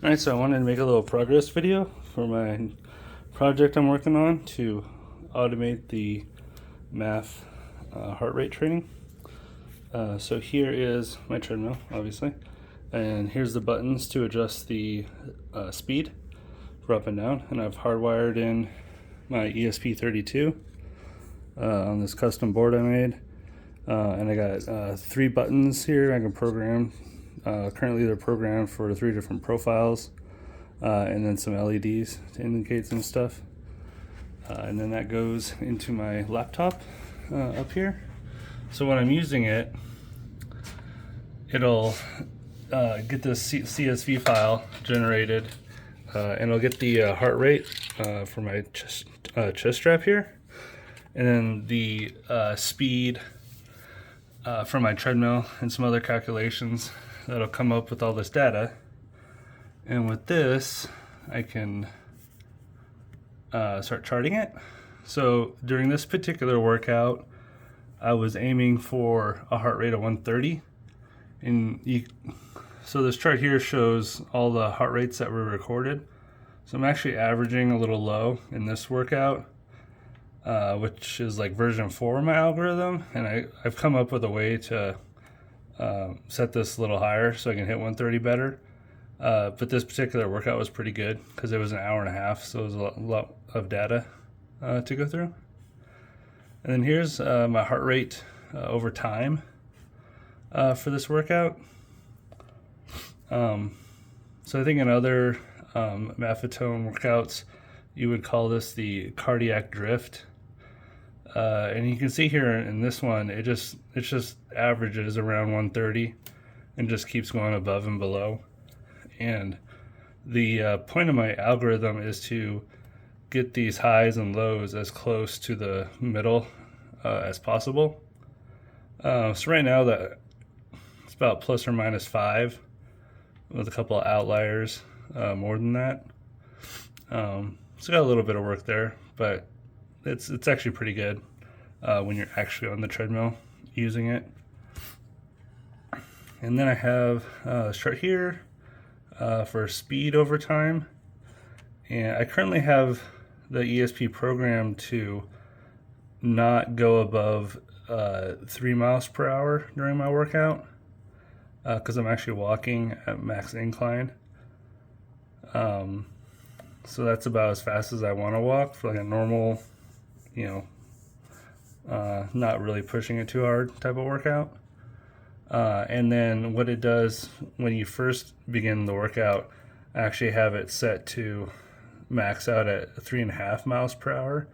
Alright, so I wanted to make a little progress video for my project I'm working on to automate the MAF heart rate training. So here is my treadmill, obviously, and here's the buttons to adjust the speed for up and down, and I've hardwired in my ESP32 on this custom board I made, and I got 3 buttons here I can program. Currently they're programmed for 3 different profiles, and then some LEDs to indicate some stuff, and then that goes into my laptop up here. So when I'm using it, it'll get this CSV file generated, and it'll get the heart rate for my chest strap here, and then the speed from my treadmill and some other calculations that'll come up with all this data. And with this, I can start charting it. So during this particular workout, I was aiming for a heart rate of 130. So this chart here shows all the heart rates that were recorded. So I'm actually averaging a little low in this workout, which is like version 4 of my algorithm. And I've come up with a way to set this a little higher so I can hit 130 better. But this particular workout was pretty good because it was an hour and a half, so it was a lot of data to go through. And then here's my heart rate over time for this workout. So I think in other MAF workouts, you would call this the cardiac drift. And you can see here in this one, it just averages around 130 and just keeps going above and below. And the point of my algorithm is to get these highs and lows as close to the middle as possible. So right now that it's about plus or minus 5 with a couple of outliers more than that. So got a little bit of work there, but it's actually pretty good when you're actually on the treadmill using it. And then I have a chart here for speed over time, and I currently have the ESP programmed to not go above 3 miles per hour during my workout because I'm actually walking at max incline. So that's about as fast as I want to walk for like a normal, not really pushing it too hard type of workout. And then what it does when you first begin the workout, I actually have it set to max out at 3.5 miles per hour,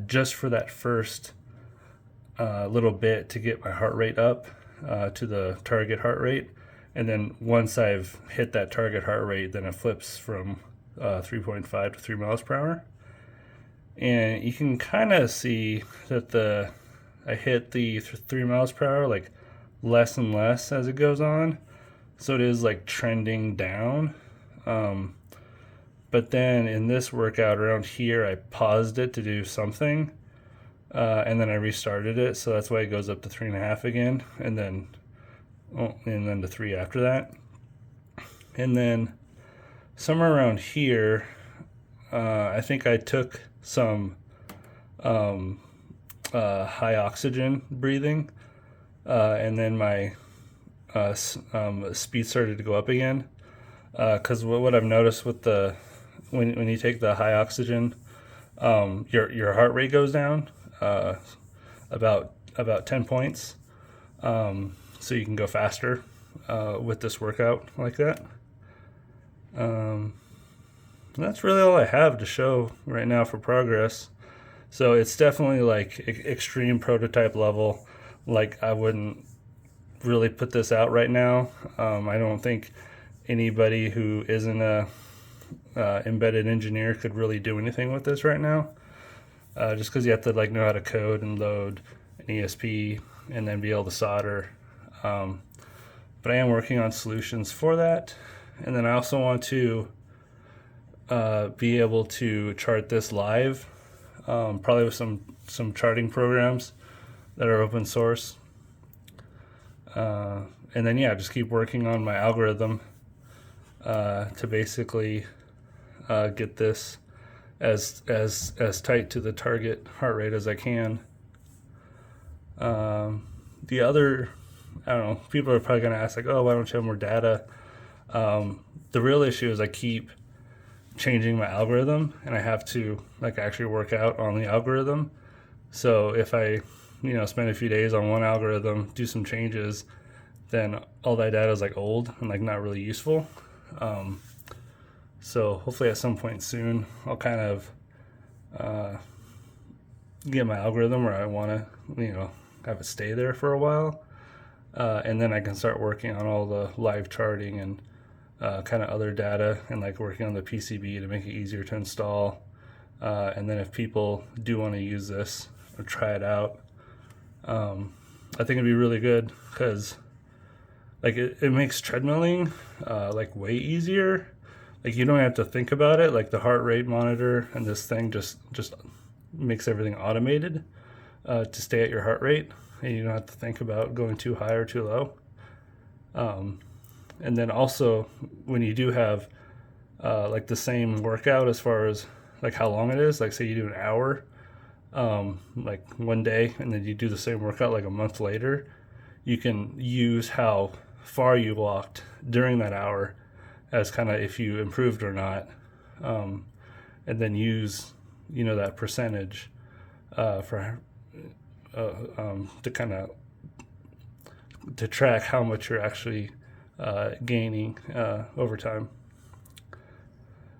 just for that first little bit to get my heart rate up to the target heart rate. And then once I've hit that target heart rate, then it flips from 3.5 to 3 miles per hour. And you can kind of see that I hit the 3 miles per hour like less and less as it goes on. So it is like trending down. But then in this workout around here, I paused it to do something. And then I restarted it. So that's why it goes up to 3.5 again. And then to 3 after that. And then somewhere around here, I think I took some high oxygen breathing, and then my speed started to go up again. Because what I've noticed with when you take the high oxygen, your heart rate goes down about 10 points. So you can go faster with this workout like that. That's really all I have to show right now for progress. So it's definitely like extreme prototype level. Like I wouldn't really put this out right now. I don't think anybody who isn't a embedded engineer could really do anything with this right now. Just because you have to like know how to code and load an ESP and then be able to solder. But I am working on solutions for that. And then I also want to be able to chart this live, probably with some charting programs that are open source. And then yeah, just keep working on my algorithm to basically get this as tight to the target heart rate as I can. The other, I don't know, people are probably going to ask like, oh, why don't you have more data? The real issue is I keep changing my algorithm, and I have to like actually work out on the algorithm. So if I, spend a few days on one algorithm, do some changes, then all that data is like old and like not really useful. So hopefully at some point soon, I'll kind of get my algorithm where I want to, have it stay there for a while. And then I can start working on all the live charting and kind of other data, and like working on the PCB to make it easier to install. And then if people do want to use this or try it out, I think it'd be really good because like it makes treadmilling like way easier. Like you don't have to think about it. Like the heart rate monitor and this thing just makes everything automated to stay at your heart rate, and you don't have to think about going too high or too low. And then also when you do have like the same workout as far as like how long it is, like say you do an hour like one day, and then you do the same workout like a month later, you can use how far you walked during that hour as kind of if you improved or not, and then use that percentage for to kind of to track how much you're actually gaining over time.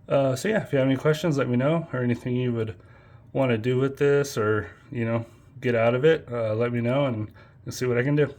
So yeah, if you have any questions, let me know, or anything you would want to do with this, or get out of it, let me know, and see what I can do.